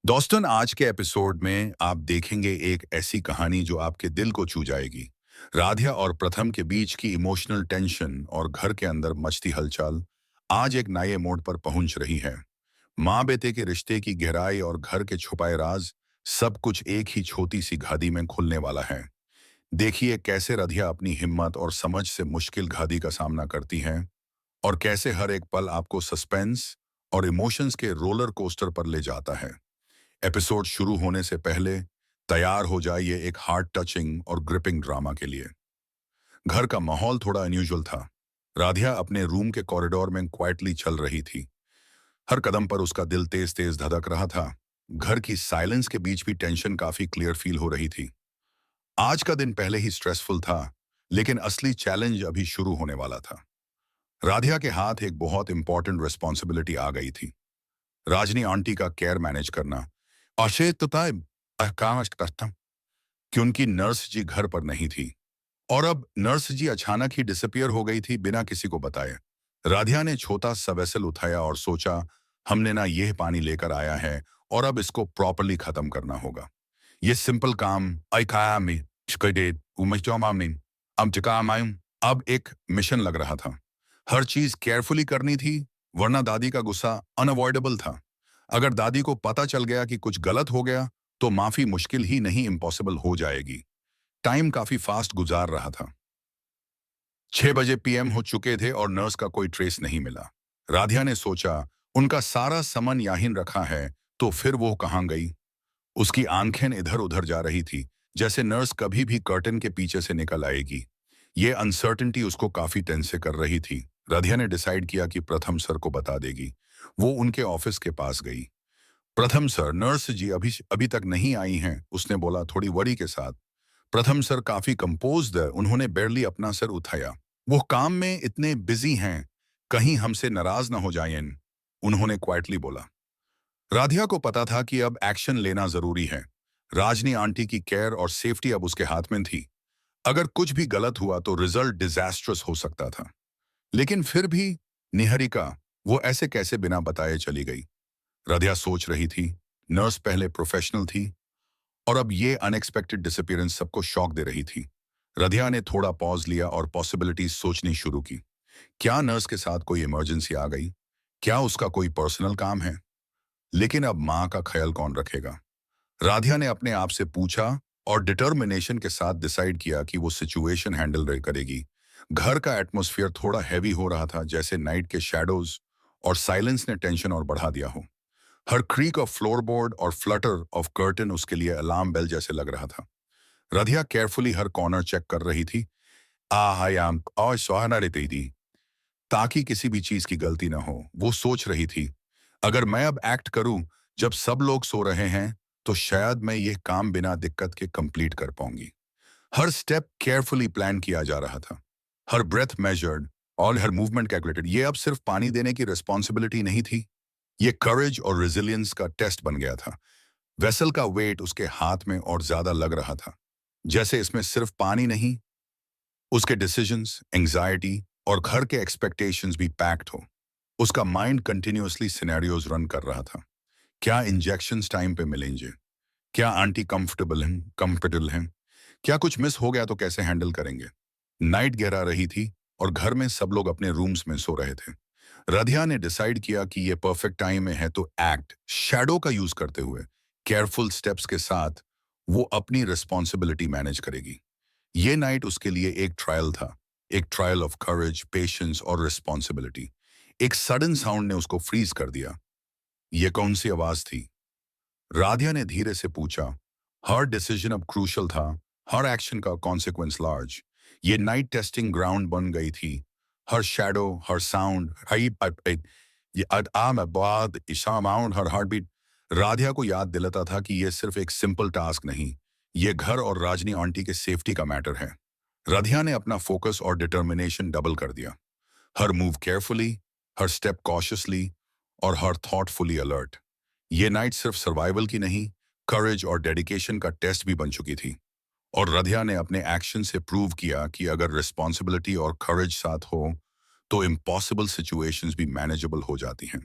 दोस्तन आज के एपिसोड में आप देखेंगे एक ऐसी कहानी जो आपके दिल को छू जाएगी। राधिया और प्रथम के बीच की इमोशनल टेंशन और घर के अंदर मचती हलचल आज एक नए मोड़ पर पहुंच रही है। माँ बेटे के रिश्ते की गहराई और घर के छुपाए राज, सब कुछ एक ही छोटी सी घाटी में खुलने वाला है। देखिए कैसे राधिया अपनी हिम्मत और समझ से मुश्किल घाटी का सामना करती हैं और कैसे हर एक पल आपको सस्पेंस और इमोशंस के रोलर कोस्टर पर ले जाता है। एपिसोड शुरू होने से पहले तैयार हो जाइए एक हार्ट टचिंग और ग्रिपिंग ड्रामा के लिए। घर का माहौल थोड़ा अनयूजुअल था। राधिया अपने रूम के कॉरिडोर में क्वाइटली चल रही थी। हर कदम पर उसका दिल तेज तेज धड़क रहा था। घर की साइलेंस के बीच भी टेंशन काफी क्लियर फील हो रही थी। आज का दिन पहले ही स्ट्रेसफुल था, लेकिन असली चैलेंज अभी शुरू होने वाला था। राधिया के हाथ एक बहुत इंपॉर्टेंट रिस्पॉन्सिबिलिटी आ गई थी। राजनी आंटी का केयर मैनेज करना। काम कष्टम कि उनकी नर्स जी घर पर नहीं थी और अब नर्स जी अचानक ही डिसअपियर हो गई थी बिना किसी को बताए। राधिया ने छोटा सा वेसल उठाया और सोचा, हमने ना यह पानी लेकर आया है और अब इसको प्रॉपरली खत्म करना होगा। ये सिंपल काम अब एक मिशन लग रहा था। हर चीज केयरफुली करनी थी, वरना दादी का गुस्सा अनअवॉइडेबल था। अगर दादी को पता चल गया कि कुछ गलत हो गया तो माफी मुश्किल ही नहीं इम्पॉसिबल हो जाएगी। टाइम काफी फास्ट गुजार रहा था। 6 बजे पीएम हो चुके थे और नर्स का कोई ट्रेस नहीं मिला। राधिया ने सोचा, उनका सारा सामान यहीं रखा है तो फिर वो कहाँ गई। उसकी आंखें इधर उधर जा रही थी, जैसे नर्स कभी भी कर्टन के पीछे से निकल आएगी। ये अनसर्टेनिटी उसको काफी टेंस से कर रही थी। राधिया ने डिसाइड किया कि प्रथम सर को बता देगी। वो उनके ऑफिस के पास गई। प्रथम सर, नर्स जी अभी अभी तक नहीं आई हैं, उसने बोला थोड़ी वरी के साथ। प्रथम सर काफी कंपोज्ड है, उन्होंने बेरली अपना सर उठाया। वो काम में इतने बिजी हैं, कहीं हमसे नाराज ना हो जाएं, उन्होंने क्वाइटली बोला। राधिया को पता था कि अब एक्शन लेना जरूरी है। राजनी आंटी की केयर और सेफ्टी अब उसके हाथ में थी। अगर कुछ भी गलत हुआ तो रिजल्ट डिजास्ट्रस हो सकता था। लेकिन फिर भी निहारिका, वो ऐसे कैसे बिना बताए चली गई। राधिया सोच रही थी। नर्स पहले प्रोफेशनल थी और अब ये अनएक्सपेक्टेड डिसअपीयरेंस सबको शॉक दे रही थी। राधिया ने थोड़ा पॉज लिया और पॉसिबिलिटीज सोचनी शुरू की। क्या नर्स के साथ कोई इमरजेंसी आ गई? क्या उसका कोई पर्सनल काम है? लेकिन अब माँ का ख्याल कौन रखेगा? राधिया ने अपने आप से पूछा और डिटर्मिनेशन के साथ डिसाइड किया कि वो सिचुएशन हैंडल करेगी। घर का एटमॉस्फेयर थोड़ा हैवी हो रहा था, जैसे नाइट के शैडोज और साइलेंस ने टेंशन और बढ़ा दिया हो। हर क्रीक ऑफ फ्लोरबोर्ड और फ्लटर ऑफ कर्टन उसके लिए अलार्म बेल जैसे लग रहा था। राधिया केयरफुली हर कॉर्नर चेक कर रही थी। आयाम और सुहाना रहती थी, ताकि किसी भी चीज की गलती ना हो। वो सोच रही थी, अगर मैं अब एक्ट करूं जब सब लोग सो रहे हैं तो शायद मैं ये काम बिना दिक्कत के कंप्लीट कर पाऊंगी। हर स्टेप केयरफुली प्लान किया जा रहा था, हर ब्रेथ मेजर्ड और हर मूवमेंट कैलकुलेटेड। ये अब सिर्फ पानी देने की रिस्पॉन्सिबिलिटी नहीं थी, ये करेज और रेजिलियंस का टेस्ट बन गया था। वेसल का वेट उसके हाथ में और ज्यादा लग रहा था, जैसे इसमें सिर्फ पानी नहीं, उसके डिसीजंस, एंग्जाइटी और घर के एक्सपेक्टेशंस भी पैक्ड हो। उसका माइंड कंटिन्यूअसली सिनेरियोज रन कर रहा था। क्या इंजेक्शंस टाइम पे मिलेंगे? क्या आंटी कंफर्टेबल हैं? क्या कुछ मिस हो गया तो कैसे हैंडल करेंगे? नाइट गहरा रही थी और घर में सब लोग अपने रूम्स में सो रहे थे। राधिया ने डिसाइड किया कि ये परफेक्ट टाइम में है तो एक्ट शैडो का यूज करते हुए केयरफुल स्टेप्स के साथ वो अपनी रिस्पॉन्सिबिलिटी मैनेज करेगी। ये नाइट उसके लिए एक ट्रायल था, एक ट्रायल ऑफ करेज, पेशेंस और रिस्पॉन्सिबिलिटी। एक सडन साउंड ने उसको फ्रीज कर दिया। ये कौन सी आवाज थी? राधिया ने धीरे से पूछा। हर डिसीजन अब क्रूशल था, हर एक्शन का कॉन्सिक्वेंस लार्ज। ये नाइट टेस्टिंग ग्राउंड बन गई थी। हर शैडो, हर साउंड, ये बाद साउंड, हर हार्ट बीट राधिया को याद दिलाता था कि ये सिर्फ एक सिंपल टास्क नहीं, ये घर और राजनी आंटी के सेफ्टी का मैटर है। राधिया ने अपना फोकस और डिटर्मिनेशन डबल कर दिया। हर मूव केयरफुली, हर स्टेप कॉशियसली और हर थॉटफुली अलर्ट। ये नाइट सिर्फ सर्वाइवल की नहीं, करेज और डेडिकेशन का टेस्ट भी बन चुकी थी। और राधिया ने अपने एक्शन से प्रूव किया कि अगर रिस्पॉन्सिबिलिटी और करेज साथ हो तो इम्पॉसिबल सिचुएशंस भी मैनेजेबल हो जाती हैं।